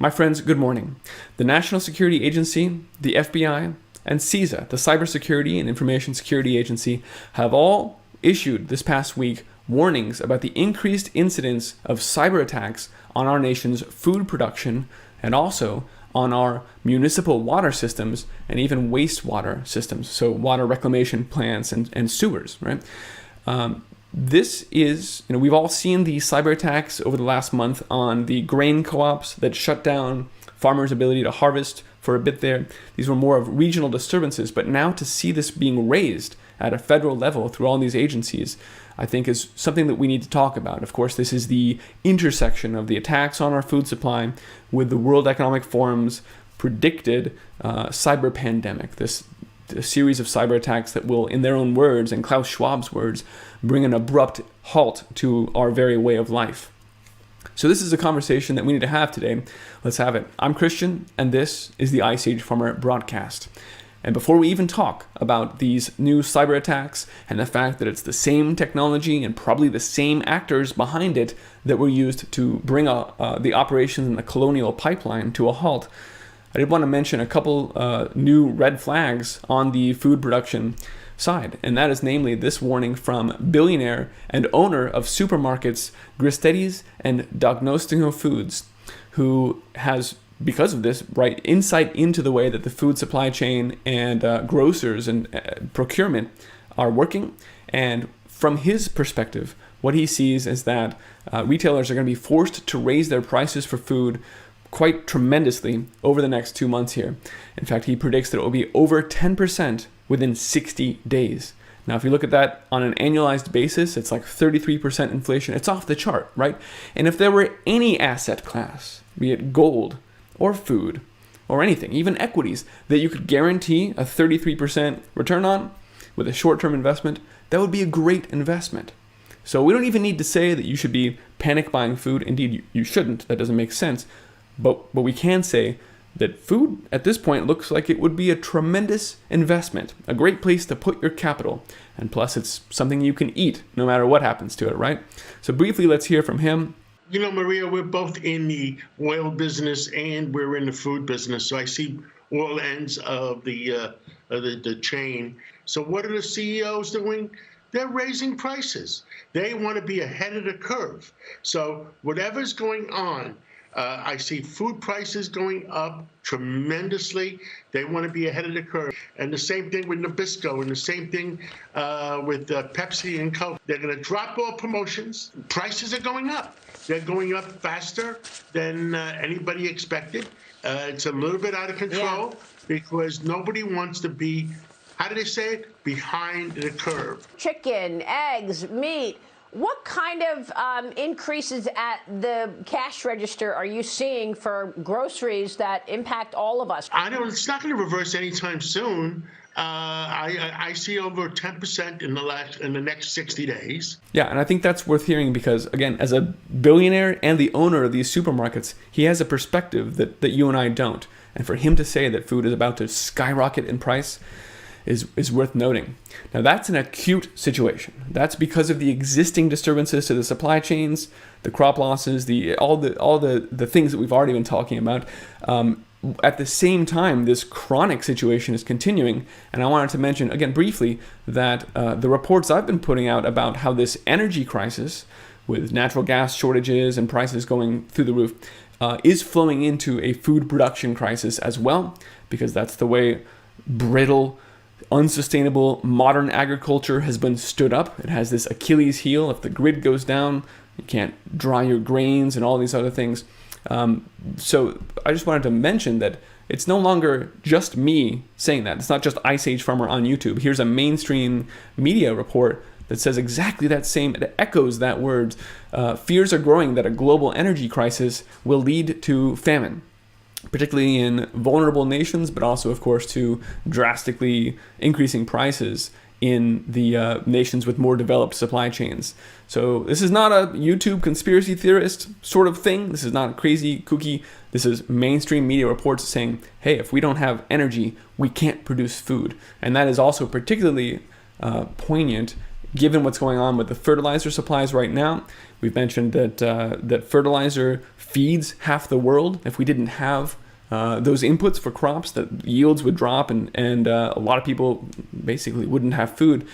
My friends, good morning. The National Security Agency, the FBI, and CISA, the Cybersecurity and Information Security Agency, have all issued this past week warnings about the increased incidence of cyber attacks on our nation's food production and also on our municipal water systems and even wastewater systems, so water reclamation plants and sewers, right? This is, we've all seen the cyber attacks over the last month on the grain co-ops that shut down farmers' ability to harvest for a bit there. These were more of regional disturbances, but now to see this being raised at a federal level through all these agencies, I think is something that we need to talk about. Of course, this is the intersection of the attacks on our food supply with the World Economic Forum's predicted cyber pandemic, this a series of cyber attacks that will, in their own words, and Klaus Schwab's words, bring an abrupt halt to our very way of life. So this is a conversation that we need to have today. Let's have it. I'm Christian, and this is the Ice Age Farmer broadcast. And before we even talk about these new cyber attacks and the fact that it's the same technology and probably the same actors behind it that were used to bring the operations in the Colonial Pipeline to a halt, I did want to mention a couple new red flags on the food production side, and that is namely this warning from billionaire and owner of supermarkets Gristedes and Diagnostico Foods, who has, because of this, right insight into the way that the food supply chain and grocers and procurement are working. And from his perspective, what he sees is that retailers are going to be forced to raise their prices for food quite tremendously over the next 2 months here. In fact, he predicts that it will be over 10% within 60 days. Now, if you look at that on an annualized basis, it's like 33% inflation. It's off the chart, right? And if there were any asset class, be it gold or food or anything, even equities, that you could guarantee a 33% return on with a short-term investment, that would be a great investment. So we don't even need to say that you should be panic buying food. Indeed, you shouldn't. That doesn't make sense. But we can say that food at this point looks like it would be a tremendous investment, a great place to put your capital. And plus, it's something you can eat no matter what happens to it, right? So briefly, let's hear from him. You know, Maria, we're both in the oil business and we're in the food business. So I see all ends of the chain. So what are the CEOs doing? They're raising prices. They want to be ahead of the curve. So whatever's going on, I see food prices going up tremendously. They want to be ahead of the curve. And the same thing with Nabisco and the same thing with Pepsi and Coke. They're going to drop all promotions. Prices are going up. They're going up faster than anybody expected. It's a little bit out of control because nobody wants to be, how do they say it? Behind the curve. Chicken, eggs, meat. What kind of increases at the cash register are you seeing for groceries that impact all of us? It's not going to reverse anytime soon. I see over 10% in the next 60 days. Yeah, and I think that's worth hearing because, again, as a billionaire and the owner of these supermarkets, he has a perspective that you and I don't. And for him to say that food is about to skyrocket in price is worth noting. Now, that's an acute situation. That's because of the existing disturbances to the supply chains, the crop losses, all the things that we've already been talking about. At the same time, this chronic situation is continuing, and I wanted to mention again briefly that the reports I've been putting out about how this energy crisis, with natural gas shortages and prices going through the roof, is flowing into a food production crisis as well, because that's the way brittle, unsustainable modern agriculture has been stood up. It has this Achilles heel. If the grid goes down, you can't dry your grains and all these other things. So I just wanted to mention that it's no longer just me saying that. It's not just Ice Age Farmer on YouTube. Here's a mainstream media report that says exactly that same, it echoes that word. Fears are growing that a global energy crisis will lead to famine, particularly in vulnerable nations, but also, of course, to drastically increasing prices in the nations with more developed supply chains. So this is not a YouTube conspiracy theorist sort of thing. This is not crazy, kooky. This is mainstream media reports saying, hey, if we don't have energy, we can't produce food. And that is also particularly poignant given what's going on with the fertilizer supplies right now. We've mentioned that fertilizer feeds half the world. If we didn't have those inputs for crops, that yields would drop, and a lot of people basically wouldn't have food.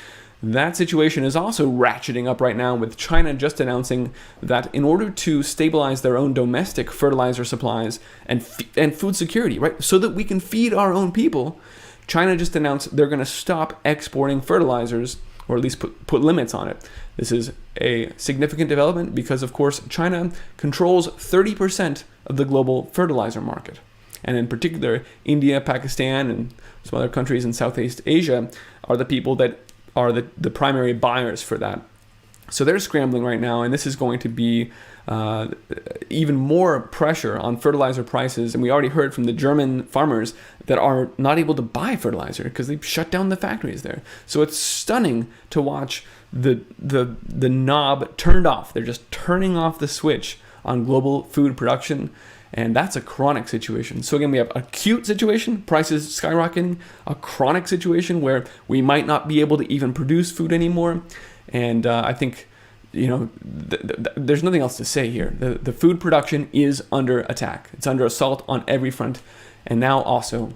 That situation is also ratcheting up right now, with China just announcing that in order to stabilize their own domestic fertilizer supplies and food security, right, so that we can feed our own people, China just announced they're going to stop exporting fertilizers, or at least put limits on it. This is a significant development because, of course, China controls 30% of the global fertilizer market. And in particular, India, Pakistan, and some other countries in Southeast Asia are the people that are the primary buyers for that. So they're scrambling right now, and this is going to be even more pressure on fertilizer prices. And we already heard from the German farmers that are not able to buy fertilizer because they've shut down the factories there. So it's stunning to watch the knob turned off. They're just turning off the switch on global food production. And that's a chronic situation. So again, we have an acute situation, prices skyrocketing, a chronic situation where we might not be able to even produce food anymore. And I think, there's nothing else to say here. The food production is under attack. It's under assault on every front, and now also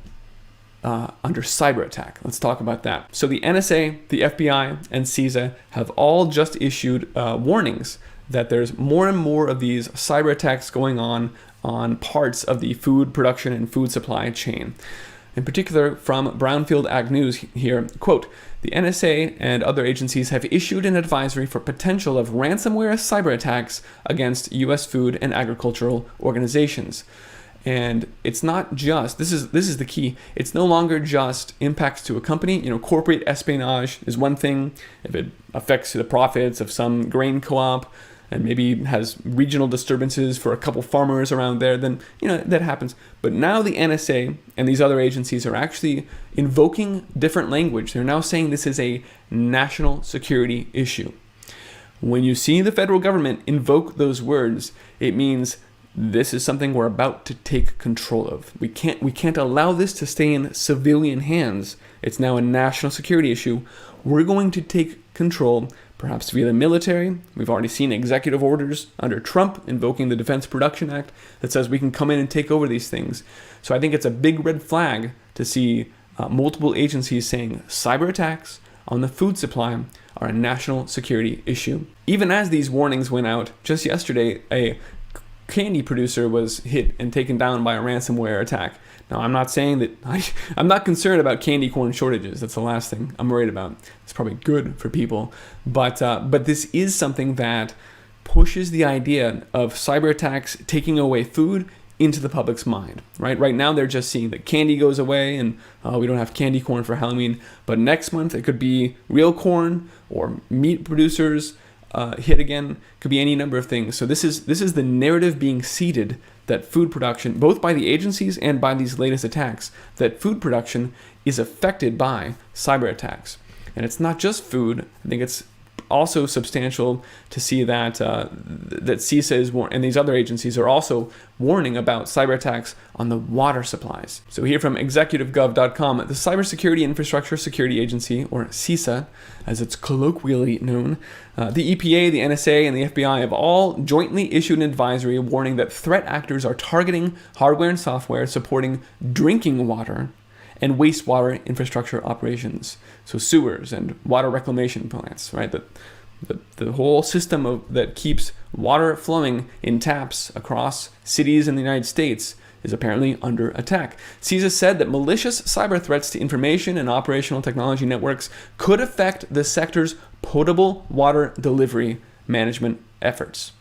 under cyber attack. Let's talk about that. So the NSA, the FBI, and CISA have all just issued warnings that there's more and more of these cyber attacks going on parts of the food production and food supply chain. In particular, from Brownfield Ag News here, quote, "The NSA and other agencies have issued an advisory for potential of ransomware cyber attacks against U.S. food and agricultural organizations." And it's not just, this is the key, it's no longer just impacts to a company. Corporate espionage is one thing. If it affects the profits of some grain co-op, and maybe has regional disturbances for a couple farmers around there, then, that happens. But now the NSA and these other agencies are actually invoking different language. They're now saying this is a national security issue. When you see the federal government invoke those words, it means this is something we're about to take control of. We can't allow this to stay in civilian hands. It's now a national security issue. We're going to take control, perhaps via the military. We've already seen executive orders under Trump invoking the Defense Production Act that says we can come in and take over these things. So I think it's a big red flag to see multiple agencies saying cyber attacks on the food supply are a national security issue. Even as these warnings went out, just yesterday, a candy producer was hit and taken down by a ransomware attack. Now, I'm not saying that I'm not concerned about candy corn shortages. That's the last thing I'm worried about. It's probably good for people, but this is something that pushes the idea of cyber attacks taking away food into the public's mind. Right now, they're just seeing that candy goes away and we don't have candy corn for Halloween. But next month, it could be real corn or meat producers hit again. Could be any number of things. So this is the narrative being seeded that food production, both by the agencies and by these latest attacks, that food production is affected by cyber attacks. And it's not just food. I think it's also substantial to see that that CISA and these other agencies are also warning about cyber attacks on the water supplies. So here from executivegov.com, the Cybersecurity Infrastructure Security Agency, or CISA, as it's colloquially known, the EPA, the NSA, and the FBI have all jointly issued an advisory warning that threat actors are targeting hardware and software supporting drinking water and wastewater infrastructure operations. So sewers and water reclamation plants, right? The whole system that keeps water flowing in taps across cities in the United States is apparently under attack. CISA said that malicious cyber threats to information and operational technology networks could affect the sector's potable water delivery management efforts.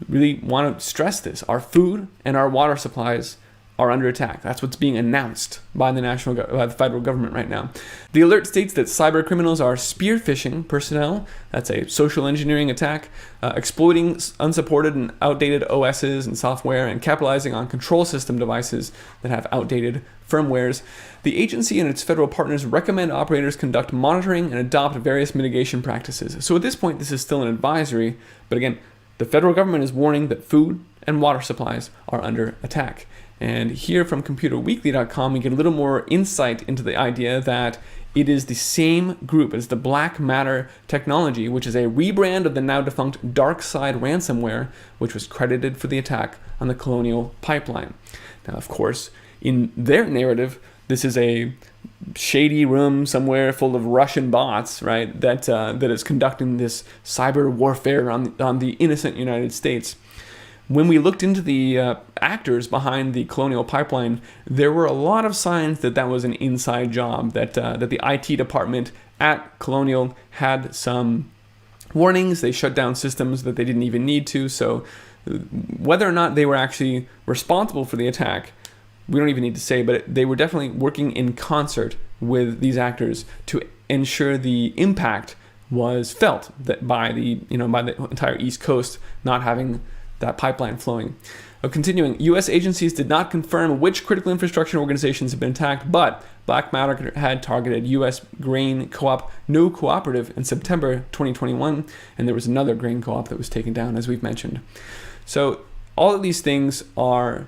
Really want to stress this. Our food and our water supplies are under attack. That's what's being announced by the federal government right now. The alert states that cyber criminals are spear phishing personnel. That's a social engineering attack, exploiting unsupported and outdated OSs and software, and capitalizing on control system devices that have outdated firmwares. The agency and its federal partners recommend operators conduct monitoring and adopt various mitigation practices. So at this point, this is still an advisory, but again, the federal government is warning that food and water supplies are under attack. And here from ComputerWeekly.com, we get a little more insight into the idea that it is the same group as the Black Matter technology, which is a rebrand of the now defunct DarkSide ransomware, which was credited for the attack on the Colonial Pipeline. Now, of course, in their narrative, this is a shady room somewhere full of Russian bots, right? That is conducting this cyber warfare on the innocent United States. When we looked into the actors behind the Colonial Pipeline, there were a lot of signs that that was an inside job, that the IT department at Colonial had some warnings. They shut down systems that they didn't even need to. So whether or not they were actually responsible for the attack, we don't even need to say, but they were definitely working in concert with these actors to ensure the impact was felt that by the entire East Coast not having that pipeline flowing. Continuing, U.S. agencies did not confirm which critical infrastructure organizations have been attacked, but Black Matter had targeted U.S. grain co-op No Cooperative in September 2021, and there was another grain co-op that was taken down, as we've mentioned. So all of these things are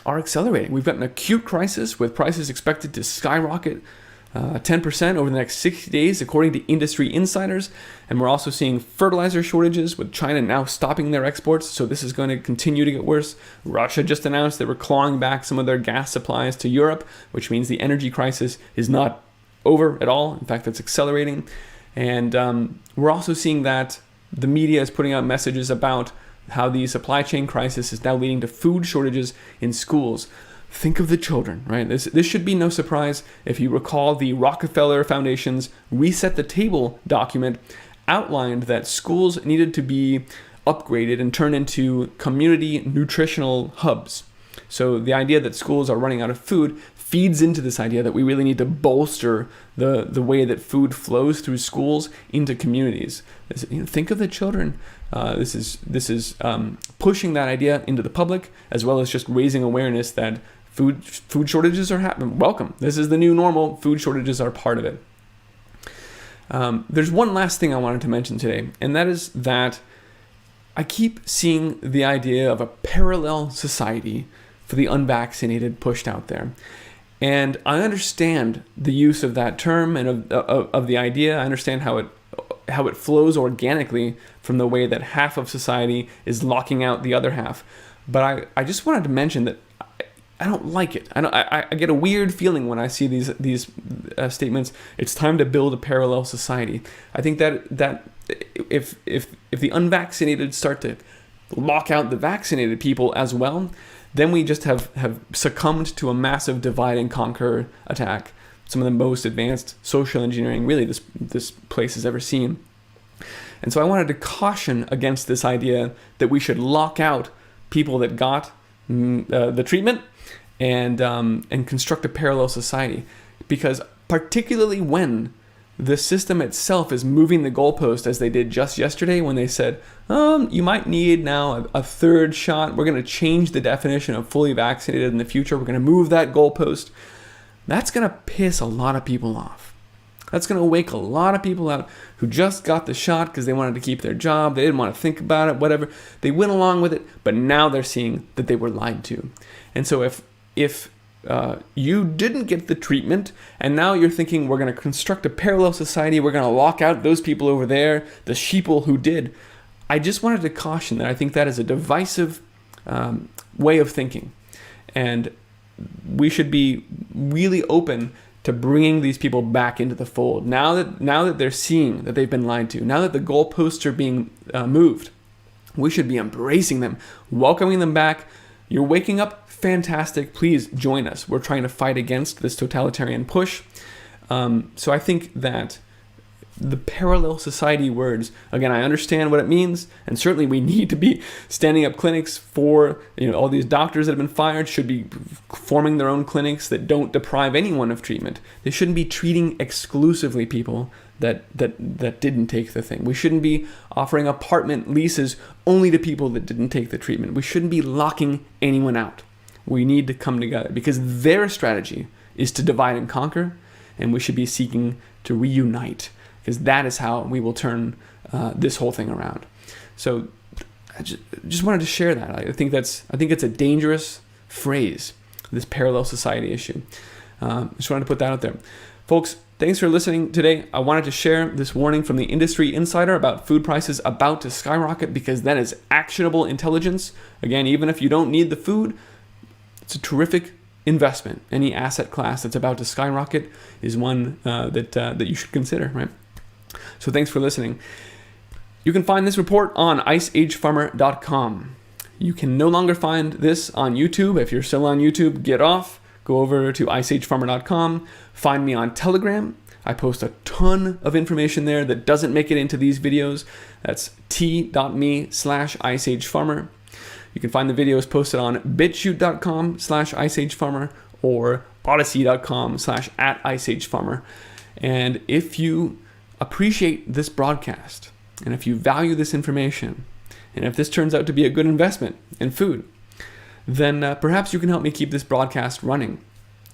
accelerating. We've got an acute crisis with prices expected to skyrocket 10% over the next 60 days, according to industry insiders. And we're also seeing fertilizer shortages, with China now stopping their exports. So this is going to continue to get worse. Russia just announced they were clawing back some of their gas supplies to Europe, which means the energy crisis is not over at all. In fact, it's accelerating. And we're also seeing that the media is putting out messages about how the supply chain crisis is now leading to food shortages in schools. Think of the children, right? This should be no surprise. If you recall, the Rockefeller Foundation's Reset the Table document outlined that schools needed to be upgraded and turned into community nutritional hubs. So the idea that schools are running out of food feeds into this idea that we really need to bolster the way that food flows through schools into communities. Think of the children. This is pushing that idea into the public, as well as just raising awareness that food shortages are happening. Welcome. This is the new normal. Food shortages are part of it. There's one last thing I wanted to mention today, and that is that I keep seeing the idea of a parallel society for the unvaccinated pushed out there. And I understand the use of that term and of the idea. I understand how it flows organically from the way that half of society is locking out the other half. But I just wanted to mention that I don't like it. I get a weird feeling when I see these statements. It's time to build a parallel society. I think that if the unvaccinated start to lock out the vaccinated people as well, then we just have succumbed to a massive divide and conquer attack. Some of the most advanced social engineering really this place has ever seen. And so I wanted to caution against this idea that we should lock out people that got the treatment and construct a parallel society, because particularly when the system itself is moving the goalpost, as they did just yesterday when they said, you might need now a third shot. We're going to change the definition of fully vaccinated in the future. We're going to move that goalpost. That's going to piss a lot of people off. That's going to wake a lot of people out who just got the shot because they wanted to keep their job. They didn't want to think about it, whatever. They went along with it, but now they're seeing that they were lied to. And so if you didn't get the treatment and now you're thinking we're going to construct a parallel society, we're going to lock out those people over there, the sheeple who did, I just wanted to caution that I think that is a divisive way of thinking. And we should be really open to bringing these people back into the fold. Now that they're seeing that they've been lied to, now that the goalposts are being moved, we should be embracing them, welcoming them back. You're waking up, fantastic. Please join us. We're trying to fight against this totalitarian push. So I think that the parallel society words, again, I understand what it means, and certainly we need to be standing up clinics for, all these doctors that have been fired should be forming their own clinics that don't deprive anyone of treatment. They shouldn't be treating exclusively people that didn't take the thing. We shouldn't be offering apartment leases only to people that didn't take the treatment. We shouldn't be locking anyone out. We need to come together because their strategy is to divide and conquer, and we should be seeking to reunite, because that is how we will turn this whole thing around. So I just wanted to share that. I think it's a dangerous phrase, this parallel society issue. Just wanted to put that out there. Folks, thanks for listening today. I wanted to share this warning from the Industry Insider about food prices about to skyrocket, because that is actionable intelligence. Again, even if you don't need the food, it's a terrific investment. Any asset class that's about to skyrocket is one that you should consider, right? So thanks for listening. You can find this report on iceagefarmer.com. You can no longer find this on YouTube. If you're still on YouTube, get off. Go over to iceagefarmer.com. Find me on Telegram. I post a ton of information there that doesn't make it into these videos. That's t.me/iceagefarmer. You can find the videos posted on bitchute.com/iceagefarmer or odyssey.com/@iceagefarmer. And if you appreciate this broadcast, and if you value this information, and if this turns out to be a good investment in food, then perhaps you can help me keep this broadcast running.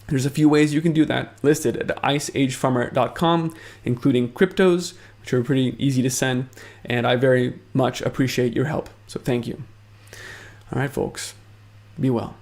There's a few ways you can do that listed at iceagefarmer.com, including cryptos, which are pretty easy to send, and I very much appreciate your help. So thank you. All right, folks, be well.